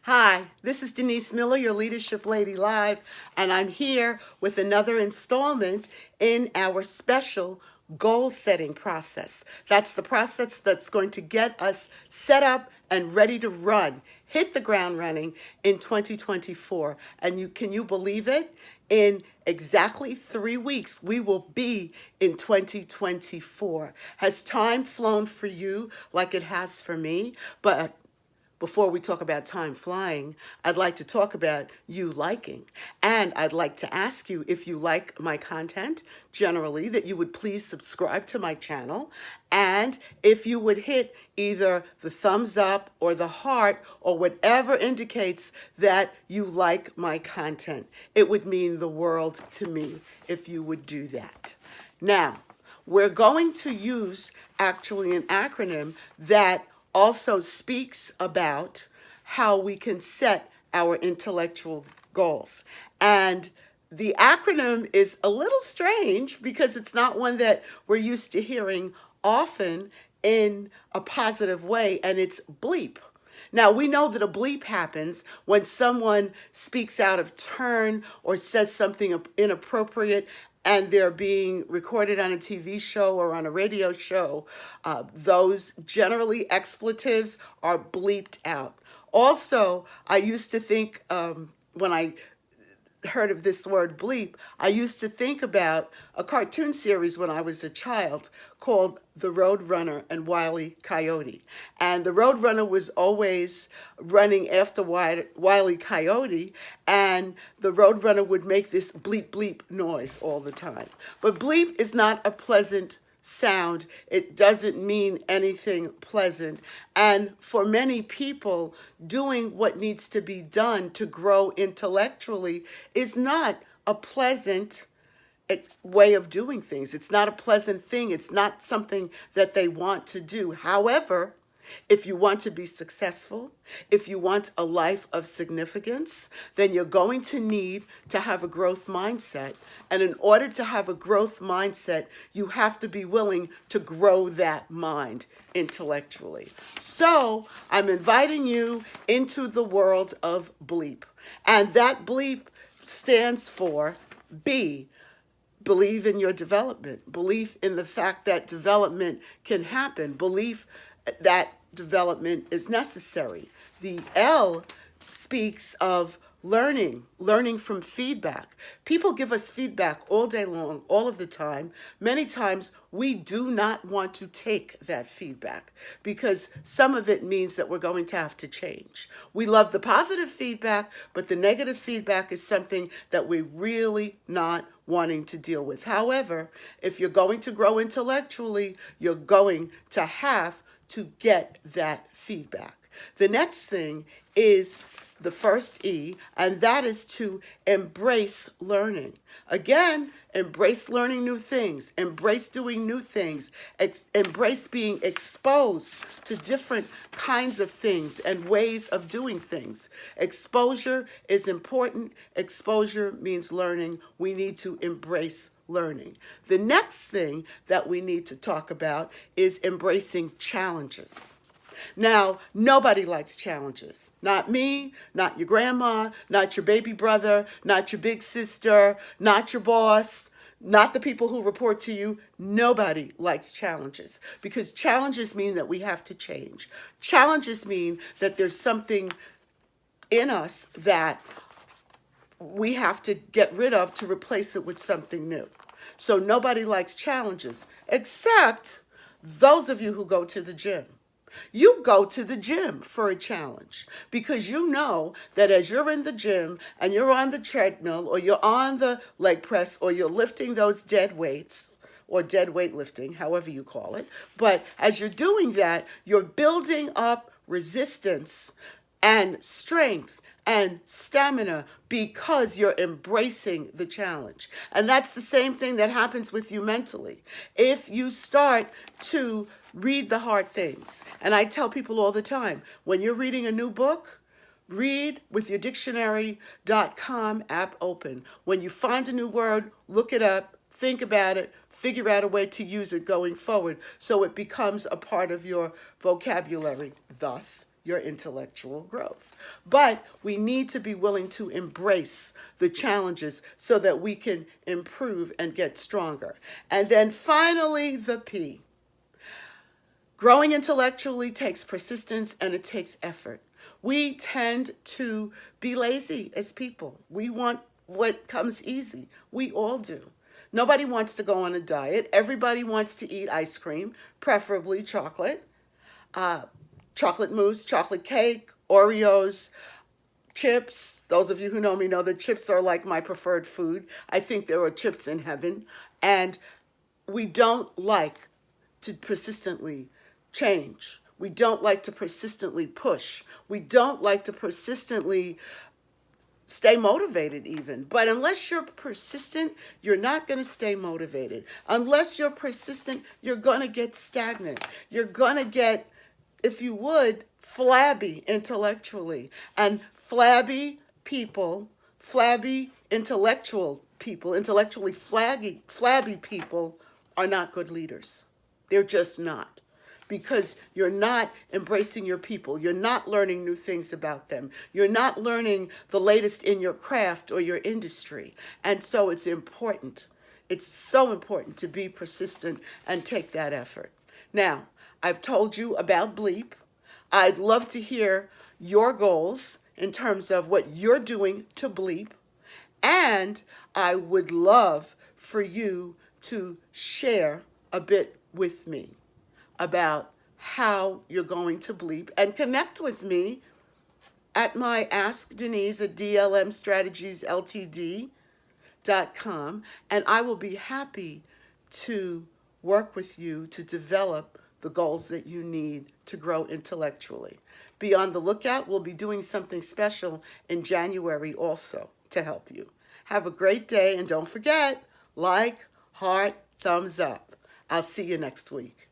Hi, this is Denise Miller, your Leadership Lady Live, and I'm here with another installment in our special goal setting process. That's the process that's going to get us set up and ready to run, hit the ground running in 2024. And can you believe it? In exactly 3 weeks, we will be in 2024. Has time flown for you like it has for me? But before we talk about time flying, I'd like to talk about you liking. And I'd like to ask you, if you like my content generally, that you would please subscribe to my channel. And if you would hit either the thumbs up or the heart or whatever indicates that you like my content. It would mean the world to me if you would do that. Now, we're going to use actually an acronym that also speaks about how we can set our intellectual goals. And the acronym is a little strange because it's not one that we're used to hearing often in a positive way, and it's BLEEP. Now, we know that a bleep happens when someone speaks out of turn or says something inappropriate and they're being recorded on a TV show or on a radio show. Those generally expletives are bleeped out. Also, I used to think when I heard of this word bleep, I used to think about a cartoon series when I was a child called The Roadrunner and Wile E. Coyote. And the Roadrunner was always running after Wile E. Coyote, and the Roadrunner would make this bleep bleep noise all the time. But bleep is not a pleasant sound. It doesn't mean anything pleasant. And for many people, doing what needs to be done to grow intellectually is not a pleasant way of doing things. It's not a pleasant thing. It's not something that they want to do. However, if you want to be successful, if you want a life of significance, then you're going to need to have a growth mindset. And in order to have a growth mindset, you have to be willing to grow that mind intellectually. So I'm inviting you into the world of BLEEP. And that BLEEP stands for B. Believe in your development. Belief in the fact that development can happen. Belief that development is necessary. The L speaks of learning from feedback. People give us feedback all day long, all of the time. Many times we do not want to take that feedback because some of it means that we're going to have to change. We love the positive feedback, but the negative feedback is something that we're really not wanting to deal with. However, if you're going to grow intellectually, you're going to have to get that feedback. The next thing is the first E, and that is to embrace learning. Again, embrace learning new things, embrace doing new things, embrace being exposed to different kinds of things and ways of doing things. Exposure is important. Exposure means learning. We need to embrace learning. The next thing that we need to talk about is embracing challenges. Now, nobody likes challenges. Not me, not your grandma, not your baby brother, not your big sister, not your boss, not the people who report to you. Nobody likes challenges because challenges mean that we have to change. Challenges mean that there's something in us that we have to get rid of to replace it with something new. So nobody likes challenges except those of you who go to the gym. You go to the gym for a challenge because you know that as you're in the gym and you're on the treadmill or you're on the leg press or you're lifting those dead weights or dead weightlifting, however you call it, but as you're doing that, you're building up resistance and strength and stamina because you're embracing the challenge. And that's the same thing that happens with you mentally. If you start to read the hard things, and I tell people all the time, when you're reading a new book, read with your dictionary.com app open. When you find a new word, look it up, think about it, figure out a way to use it going forward so it becomes a part of your vocabulary, thus your intellectual growth. But we need to be willing to embrace the challenges so that we can improve and get stronger. And then finally, the P. Growing intellectually takes persistence and it takes effort. We tend to be lazy as people. We want what comes easy. We all do. Nobody wants to go on a diet. Everybody wants to eat ice cream, preferably chocolate, chocolate mousse, chocolate cake, Oreos, chips. Those of you who know me know that chips are like my preferred food. I think there are chips in heaven. And we don't like to persistently change. We don't like to persistently push. We don't like to persistently stay motivated even. But unless you're persistent, you're not going to stay motivated. Unless you're persistent, you're going to get stagnant. You're going to get, if you would, flabby intellectually. And flabby people, flabby intellectual people, intellectually flabby people are not good leaders. They're just not. Because you're not embracing your people. You're not learning new things about them. You're not learning the latest in your craft or your industry. And so it's important. It's so important to be persistent and take that effort. Now, I've told you about B.L.E.E.P. I'd love to hear your goals in terms of what you're doing to B.L.E.E.P. And I would love for you to share a bit with me about how you're going to B.L.E.E.P. and connect with me at my Ask Denise at dlmstrategiesltd.com, and I will be happy to work with you to develop the goals that you need to grow intellectually. Be on the lookout. We'll be doing something special in January also to help you. Have a great day, and don't forget, like, heart, thumbs up. I'll see you next week.